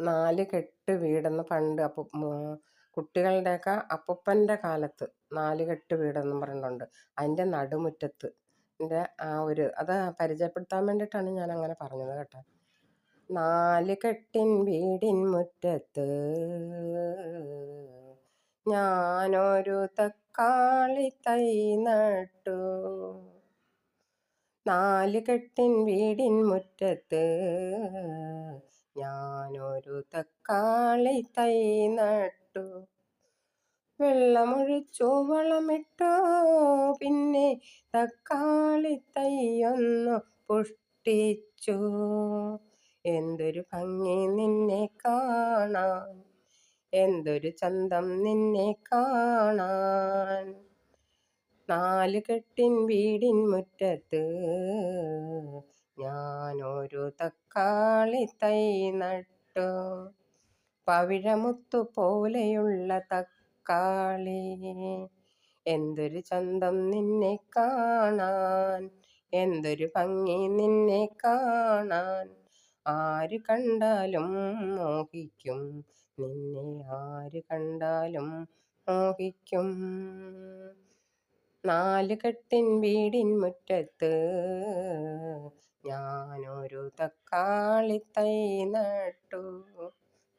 4 കെട്ട് വീടെന്ന് പണ്ട് കുട്ടികളുടെയൊക്കെ അപ്പൂപ്പൻ്റെ കാലത്ത് 4 കെട്ട് വീടെന്നും പറഞ്ഞിട്ടുണ്ട്. അതിൻ്റെ നടുമുറ്റത്ത് അത് പരിചയപ്പെടുത്താൻ വേണ്ടിയിട്ടാണ് ഞാനങ്ങനെ പറഞ്ഞത് കേട്ടോ. 4 കെട്ടിൻ വീടിൻ മുറ്റത്ത് ഞാനൊരു തക്കാളി തൈ നട്ടു. 4 കെട്ടിൻ വീടിൻ മുറ്റത്ത് ഞാനൊരു തക്കാളി തൈ നട്ടു. വെള്ളമൊഴിച്ചു വളമിട്ടു, പിന്നെ തക്കാളി തൈയൊന്നു പുഷ്ടിച്ചു. എന്തൊരു ഭംഗി നിന്നെ കാണാൻ, എന്തൊരു ചന്തം നിന്നെ കാണാൻ. 4 കെട്ടിൻ വീടിൻ മുറ്റത്ത് ഞാനൊരു തക്കാളി തൈ നട്ടു. പവിഴമുത്തു പോലെയുള്ള തക്കാളി, എന്തൊരു ചന്തം നിന്നെ കാണാൻ, എന്തൊരു ഭംഗി നിന്നെ കാണാൻ. ആര് കണ്ടാലും മോഹിക്കും നിന്നെ, ആര് കണ്ടാലും മോഹിക്കും. 4 കെട്ടിൻ വീടിൻ മുറ്റത്ത് ഞാനൊരു തക്കാളി തൈ നട്ടു.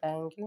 Thank you.